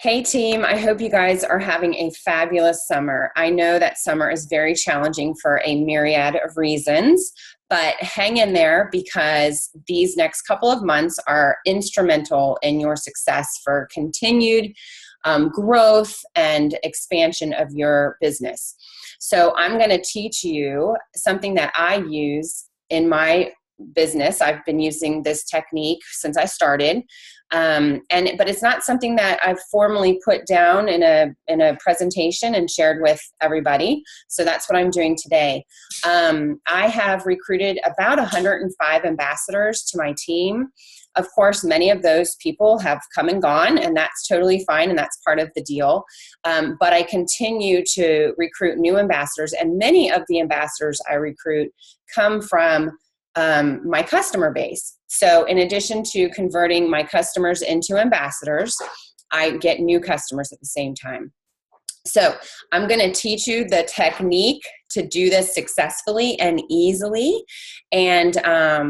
Hey team, I hope you guys are having a fabulous summer. I know that summer is very challenging for a myriad of reasons, but hang in there because these next couple of months are instrumental in your success for continued growth and expansion of your business. So I'm going to teach you something that I use in my business. I've been using this technique since I started. But it's not something that I've formally put down in a presentation and shared with everybody. So that's what I'm doing today. I have recruited about 105 ambassadors to my team. Of course, many of those people have come and gone, and that's totally fine, and that's part of the deal. But I continue to recruit new ambassadors, and many of the ambassadors I recruit come from my customer base. So in addition to converting my customers into ambassadors, I get new customers at the same time. So I'm going to teach you the technique to do this successfully and easily. And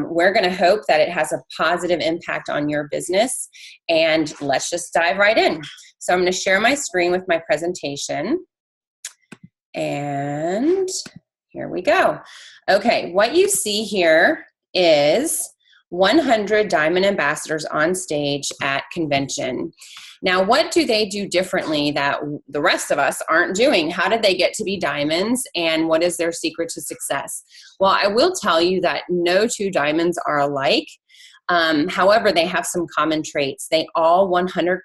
we're going to hope that it has a positive impact on your business. And let's just dive right in. So I'm going to share my screen with my presentation. And here we go. Okay, what you see here is 100 Diamond Ambassadors on stage at convention. Now, what do they do differently that the rest of us aren't doing? How did they get to be diamonds, and what is their secret to success? Well, I will tell you that no two diamonds are alike. However, they have some common traits. They all 100%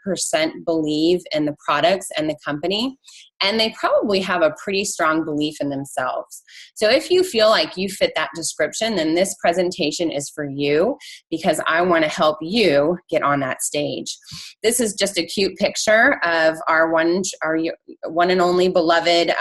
believe in the products and the company, and they probably have a pretty strong belief in themselves. So if you feel like you fit that description, then this presentation is for you because I want to help you get on that stage. This is just a cute picture of our one and only beloved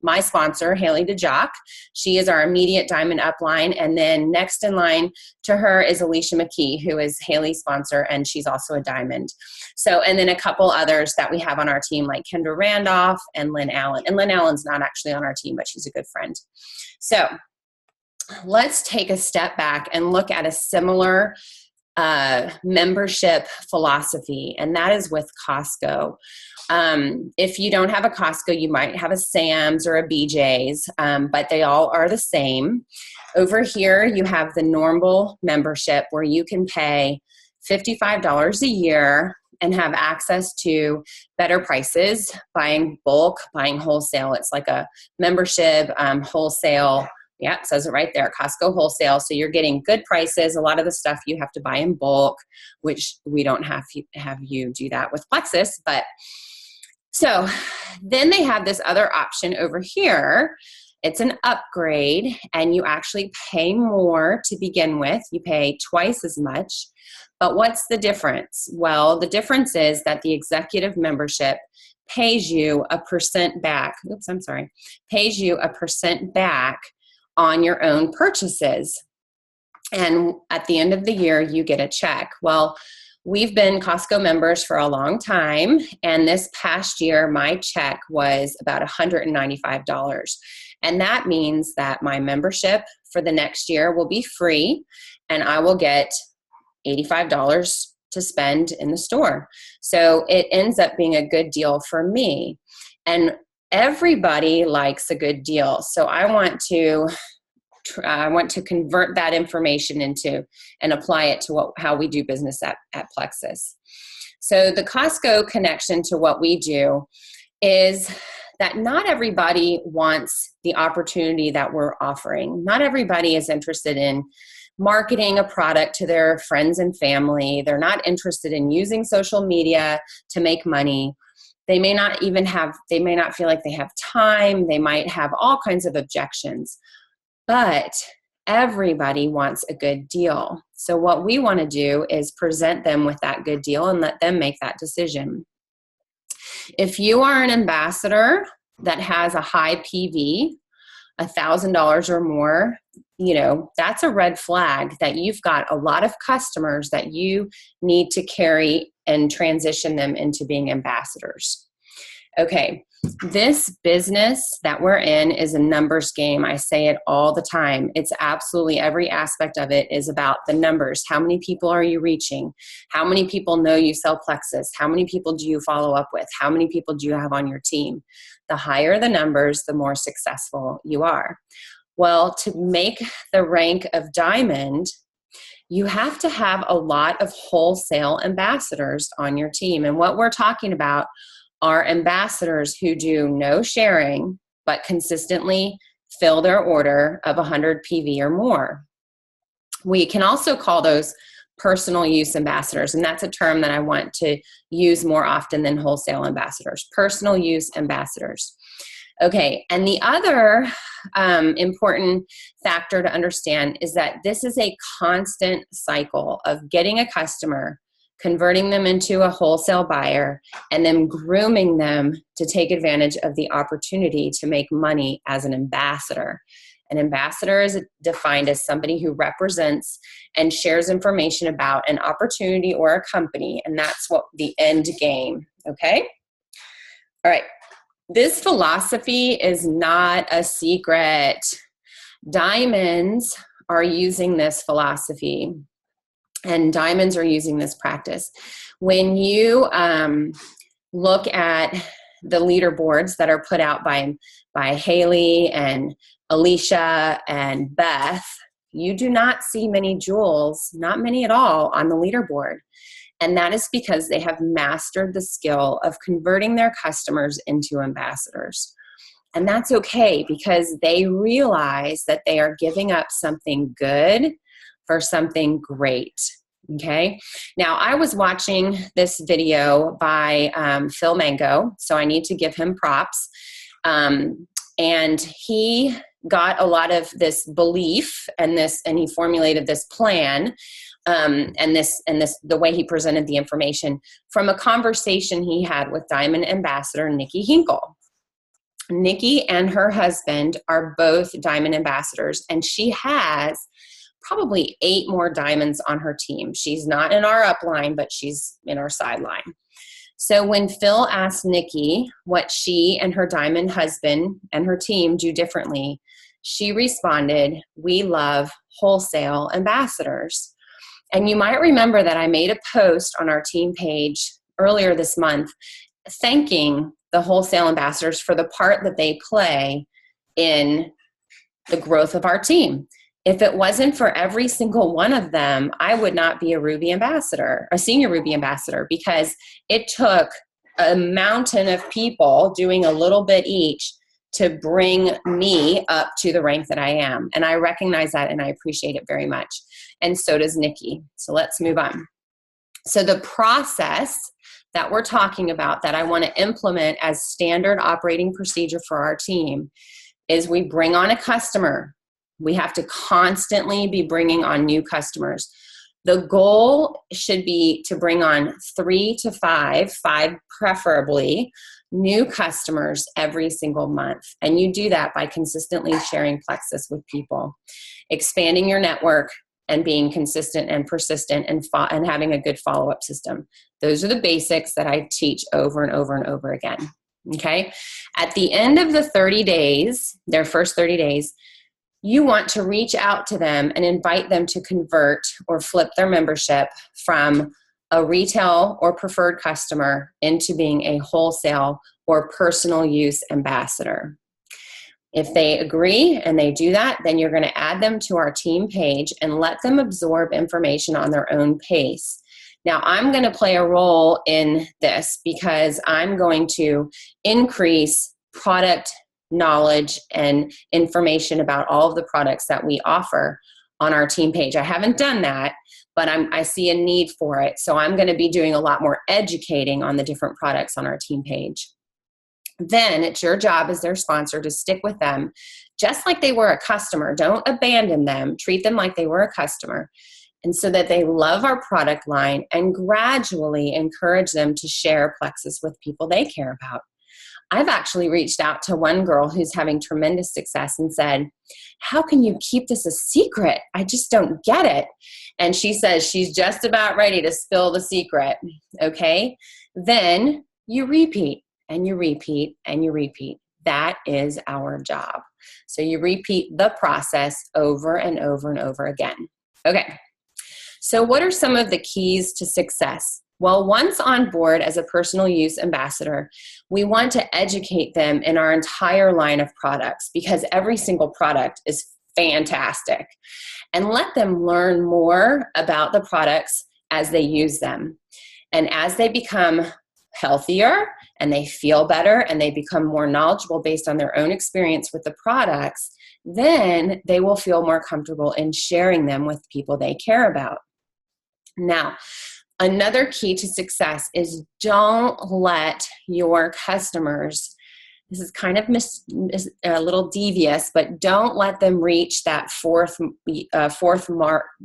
my sponsor, Haley DeJock. She is our immediate diamond upline. And then next in line to her is Alicia McKee, who is Haley's sponsor, and she's also a diamond. So, and then a couple others that we have on our team, like Kendra Randolph and Lynn Allen. And Lynn Allen's not actually on our team, but she's a good friend. So let's take a step back and look at a similar membership philosophy, and that is with Costco. If you don't have a Costco, you might have a Sam's or a BJ's, but they all are the same. Over here, you have the normal membership where you can pay $55 a year and have access to better prices, buying bulk, buying wholesale. It's like a membership, wholesale. Yeah, it says it right there, Costco wholesale. So you're getting good prices. A lot of the stuff you have to buy in bulk, which we don't have you do that with Plexus. But so then they have this other option over here. It's an upgrade, and you actually pay more to begin with. You pay twice as much. But what's the difference? Well, the difference is that the executive membership pays you a percent back. Pays you a percent back on your own purchases. And at the end of the year, you get a check. Well, we've been Costco members for a long time, and this past year, my check was about $195. And that means that my membership for the next year will be free, and I will get $85 to spend in the store. So it ends up being a good deal for me. And everybody likes a good deal. So I want to convert that information into and apply it to how we do business at Plexus. So the Costco connection to what we do is that not everybody wants the opportunity that we're offering. Not everybody is interested in marketing a product to their friends and family. They're not interested in using social media to make money. They may not feel like they have time. They might have all kinds of objections. But everybody wants a good deal. So what we want to do is present them with that good deal and let them make that decision. If you are an ambassador that has a high PV, $1,000 or more, that's a red flag that you've got a lot of customers that you need to carry and transition them into being ambassadors. Okay, This business that we're in is a numbers game. I say it all the time. It's absolutely every aspect of it is about the numbers. How many people are you reaching? How many people know you sell Plexus? How many people do you follow up with? How many people do you have on your team? The higher the numbers, the more successful you are. Well, to make the rank of diamond, you have to have a lot of wholesale ambassadors on your team. And what we're talking about are ambassadors who do no sharing, but consistently fill their order of 100 PV or more. We can also call those personal use ambassadors, and that's a term that I want to use more often than wholesale ambassadors. Personal use ambassadors. Okay, and the other important factor to understand is that this is a constant cycle of getting a customer, converting them into a wholesale buyer, and then grooming them to take advantage of the opportunity to make money as an ambassador. An ambassador is defined as somebody who represents and shares information about an opportunity or a company, and that's what the end game, okay? All right, this philosophy is not a secret. Diamonds are using this philosophy, and diamonds are using this practice. When you look at the leaderboards that are put out by Haley and Alicia and Beth, you do not see many jewels, not many at all, on the leaderboard. And that is because they have mastered the skill of converting their customers into ambassadors. And that's okay, because they realize that they are giving up something good for something great. Okay. Now, I was watching this video by Phil Mango, so I need to give him props. And he got a lot of this belief and he formulated this plan. And the way he presented the information from a conversation he had with Diamond Ambassador Nikki Hinkle. Nikki and her husband are both Diamond Ambassadors, and she has probably 8 more diamonds on her team. She's not in our upline, but she's in our sideline. So when Phil asked Nikki what she and her diamond husband and her team do differently, she responded, "We love wholesale ambassadors." And you might remember that I made a post on our team page earlier this month thanking the wholesale ambassadors for the part that they play in the growth of our team. If it wasn't for every single one of them, I would not be a Ruby ambassador, a senior Ruby ambassador, because it took a mountain of people doing a little bit each to bring me up to the rank that I am. And I recognize that and I appreciate it very much. And so does Nikki. So let's move on. So the process that we're talking about that I want to implement as standard operating procedure for our team is we bring on a customer. We have to constantly be bringing on new customers. The goal should be to bring on 3 to 5 preferably, new customers every single month. And you do that by consistently sharing Plexus with people, expanding your network, and being consistent and persistent and having a good follow-up system. Those are the basics that I teach over and over and over again, okay? At the end of the 30 days, their first 30 days, you want to reach out to them and invite them to convert or flip their membership from a retail or preferred customer into being a wholesale or personal use ambassador. If they agree and they do that, then you're going to add them to our team page and let them absorb information on their own pace. Now, I'm going to play a role in this because I'm going to increase product knowledge and information about all of the products that we offer on our team page. I haven't done that, but I see a need for it. So I'm going to be doing a lot more educating on the different products on our team page. Then it's your job as their sponsor to stick with them just like they were a customer. Don't abandon them. Treat them like they were a customer. And so that they love our product line and gradually encourage them to share Plexus with people they care about. I've actually reached out to one girl who's having tremendous success and said, "How can you keep this a secret? I just don't get it." And she says she's just about ready to spill the secret. Okay. Then you repeat. and you repeat and you repeat. That is our job. So you repeat the process over and over and over again. Okay. So what are some of the keys to success? Well, once on board as a personal use ambassador, we want to educate them in our entire line of products because every single product is fantastic, and let them learn more about the products as they use them. And as they become healthier and they feel better and they become more knowledgeable based on their own experience with the products, then they will feel more comfortable in sharing them with people they care about. Now, another key to success is don't let your customers, this is kind of a little devious, but don't let them reach that fourth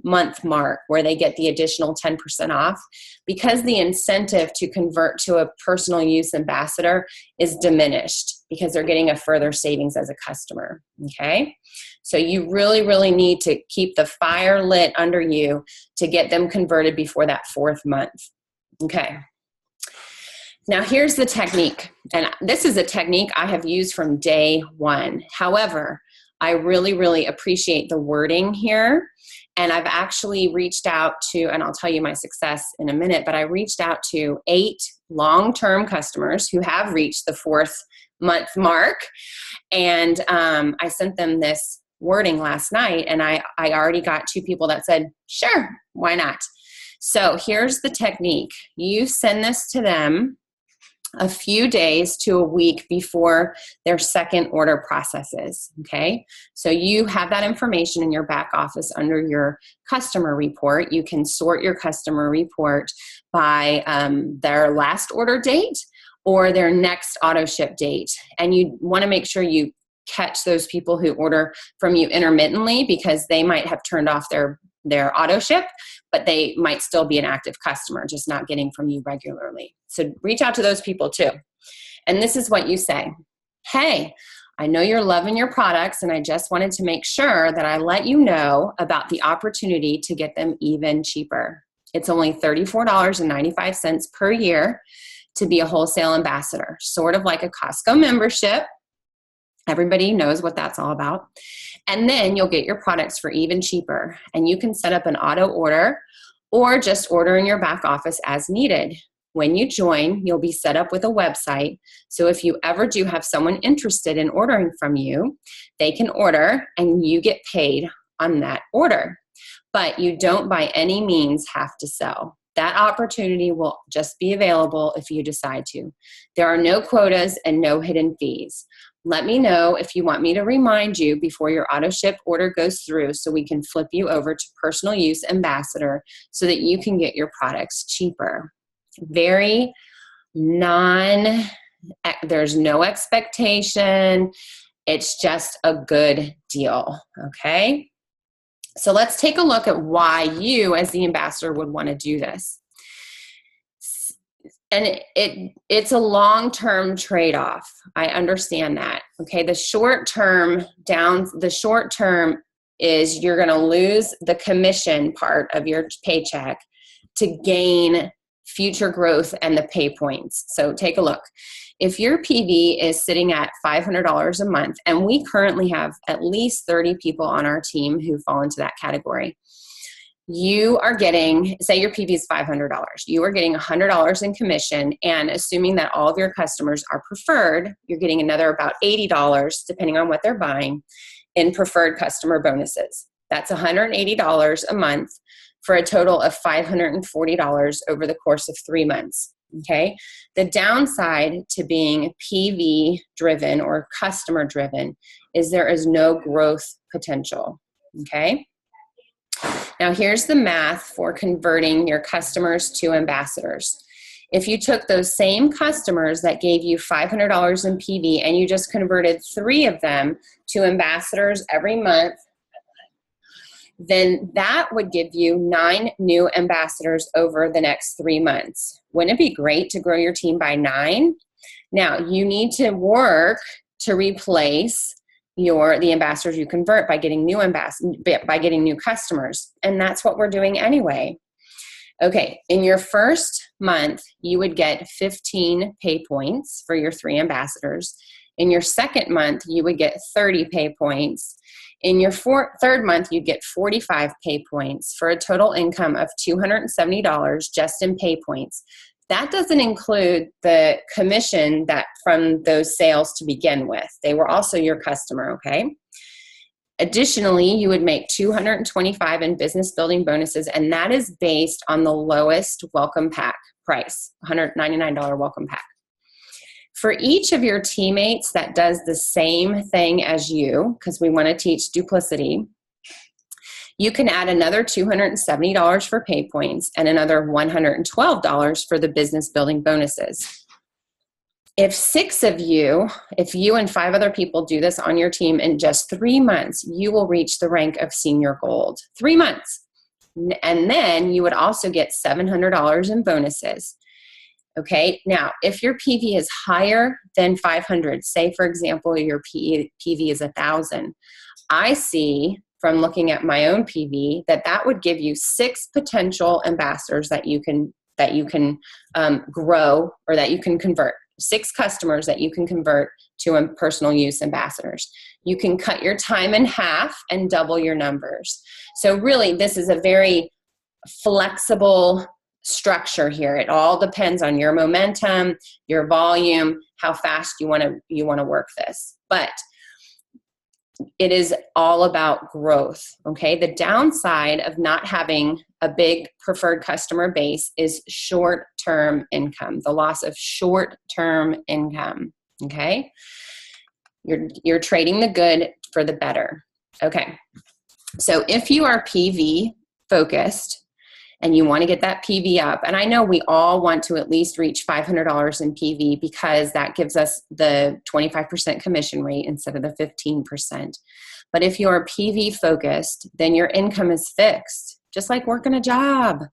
month mark where they get the additional 10% off, because the incentive to convert to a personal use ambassador is diminished because they're getting a further savings as a customer. Okay? So you really, really need to keep the fire lit under you to get them converted before that fourth month. Okay. Now here's the technique, and this is a technique I have used from day one. However, I really, really appreciate the wording here, and I've actually reached out to, and I'll tell you my success in a minute, but I reached out to 8 long-term customers who have reached the 4th month mark, and I sent them this wording last night, and I already got 2 people that said, sure, why not? So here's the technique. You send this to them a few days to a week before their second order processes, okay? So you have that information in your back office under your customer report. You can sort your customer report by their last order date or their next auto ship date. And you wanna make sure you catch those people who order from you intermittently, because they might have turned off their auto ship, but they might still be an active customer, just not getting from you regularly. So reach out to those people too. And this is what you say. Hey, I know you're loving your products, and I just wanted to make sure that I let you know about the opportunity to get them even cheaper. It's only $34.95 per year to be a wholesale ambassador, sort of like a Costco membership. Everybody knows what that's all about. And then you'll get your products for even cheaper. And you can set up an auto order or just order in your back office as needed. When you join, you'll be set up with a website. So if you ever do have someone interested in ordering from you, they can order and you get paid on that order. But you don't by any means have to sell. That opportunity will just be available if you decide to. There are no quotas and no hidden fees. Let me know if you want me to remind you before your auto ship order goes through, so we can flip you over to personal use ambassador so that you can get your products cheaper. There's no expectation. It's just a good deal, okay? So let's take a look at why you as the ambassador would want to do this. And it's a long-term trade-off. I understand that. Okay, the short term is you're going to lose the commission part of your paycheck to gain future growth and the pay points. So take a look. If your PV is sitting at $500 a month, and we currently have at least 30 people on our team who fall into that category, you are getting, say your PV is $500, you are getting $100 in commission, and assuming that all of your customers are preferred, you're getting another about $80, depending on what they're buying, in preferred customer bonuses. That's $180 a month for a total of $540 over the course of 3 months. Okay. The downside to being PV driven or customer driven is there is no growth potential. Okay. Now here's the math for converting your customers to ambassadors. If you took those same customers that gave you $500 in PV and you just converted 3 of them to ambassadors every month, then that would give you 9 new ambassadors over the next 3 months. Wouldn't it be great to grow your team by 9? Now, you need to work to replace the ambassadors you convert by getting new customers, and that's what we're doing anyway. Okay, in your first month, you would get 15 pay points for your 3 ambassadors. In your second month, you would get 30 pay points. In your third month, you'd get 45 pay points for a total income of $270 just in pay points. That doesn't include the commission that from those sales to begin with. They were also your customer, okay? Additionally, you would make $225 in business building bonuses, and that is based on the lowest welcome pack price, $199 welcome pack. For each of your teammates that does the same thing as you, because we want to teach duplicity, you can add another $270 for pay points and another $112 for the business building bonuses. If 6 of you, if you and 5 other people do this on your team in just 3 months, you will reach the rank of senior gold. 3 months. And then you would also get $700 in bonuses. Okay, now if your PV is higher than 500, say for example your PV is 1,000, I see from looking at my own PV that would give you 6 potential ambassadors that you can grow or that you can convert. 6 customers that you can convert to personal use ambassadors. You can cut your time in half and double your numbers. So really, this is a very flexible structure here. It all depends on your momentum, your volume, how fast you want to work this. But it is all about growth, okay? The downside of not having a big preferred customer base is short-term income, the loss of short-term income, okay? You're trading the good for the better, okay? So if you are PV focused and you want to get that PV up, and I know we all want to at least reach $500 in PV because that gives us the 25% commission rate instead of the 15%. But if you're PV focused, then your income is fixed, just like working a job.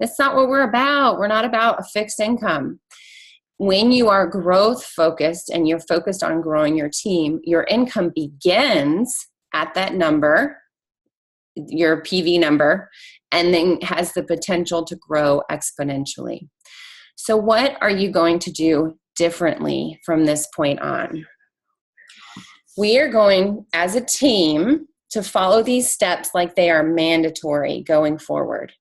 That's not what we're about. We're not about a fixed income. When you are growth focused and you're focused on growing your team, your income begins at that number, your PV number, and then has the potential to grow exponentially. So what are you going to do differently from this point on? We are going, as a team, to follow these steps like they are mandatory going forward.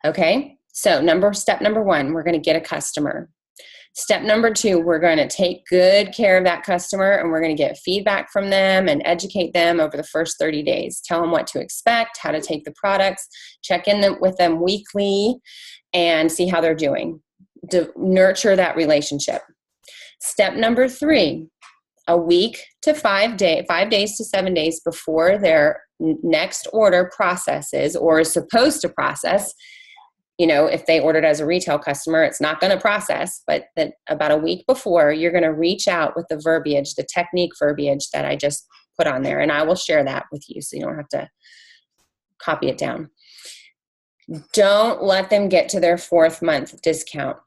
Okay? So step number 1, we're going to get a customer. Step number 2, we're going to take good care of that customer and we're going to get feedback from them and educate them over the first 30 days. Tell them what to expect, how to take the products, check in with them weekly and see how they're doing. Nurture that relationship. Step number 3, a week to 5 days to 7 days before their next order processes or is supposed to process. You know, if they ordered as a retail customer, it's not going to process, but then about a week before, you're going to reach out with the verbiage, the technique verbiage that I just put on there. And I will share that with you so you don't have to copy it down. Don't let them get to their 4th month discount.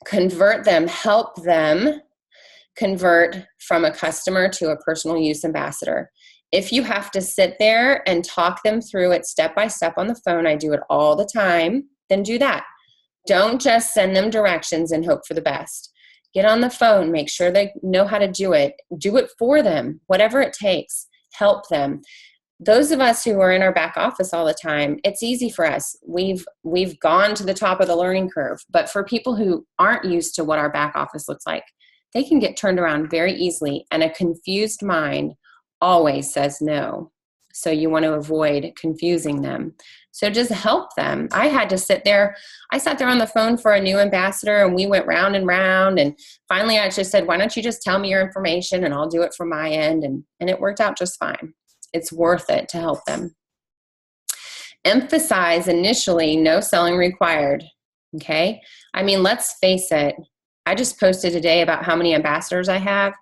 Convert them, help them convert from a customer to a personal use ambassador. If you have to sit there and talk them through it step by step on the phone, I do it all the time, then do that. Don't just send them directions and hope for the best. Get on the phone, make sure they know how to do it for them, whatever it takes, help them. Those of us who are in our back office all the time, it's easy for us. We've gone to the top of the learning curve, but for people who aren't used to what our back office looks like, they can get turned around very easily, and a confused mind always says no. So you want to avoid confusing them. So just help them. I sat there on the phone for a new ambassador and we went round and round. And finally I just said, why don't you just tell me your information and I'll do it from my end. And it worked out just fine. It's worth it to help them. Emphasize initially, no selling required. Okay. I mean, let's face it. I just posted today about how many ambassadors I have.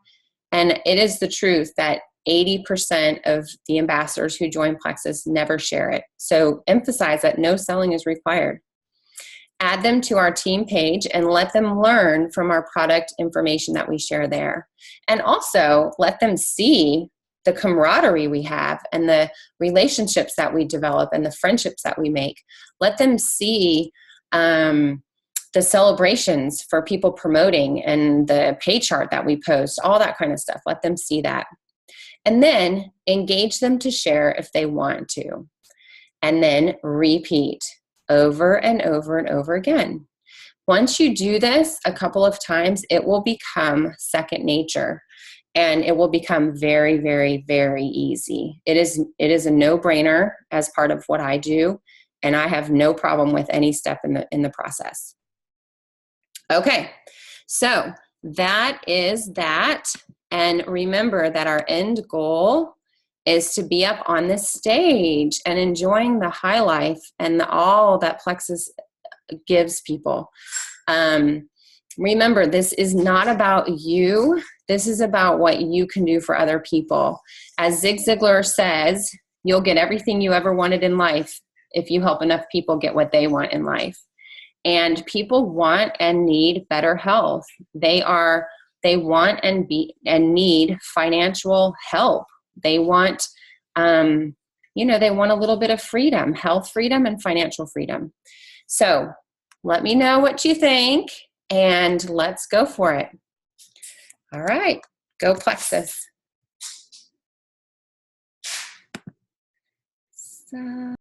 And it is the truth that 80% of the ambassadors who join Plexus never share it. So emphasize that no selling is required. Add them to our team page and let them learn from our product information that we share there. And also let them see the camaraderie we have and the relationships that we develop and the friendships that we make. Let them see the celebrations for people promoting and the pay chart that we post, all that kind of stuff. Let them see that. And then engage them to share if they want to. And then repeat over and over and over again. Once you do this a couple of times, it will become second nature. And it will become very, very, very easy. It is a no-brainer as part of what I do, and I have no problem with any step in the process. Okay, so that is that. And remember that our end goal is to be up on this stage and enjoying the high life and all that Plexus gives people. Remember, this is not about you. This is about what you can do for other people. As Zig Ziglar says, you'll get everything you ever wanted in life if you help enough people get what they want in life. And people want and need better health. They want and need financial help. They want, they want a little bit of freedom, health freedom and financial freedom. So let me know what you think, and let's go for it. All right, go Plexus. So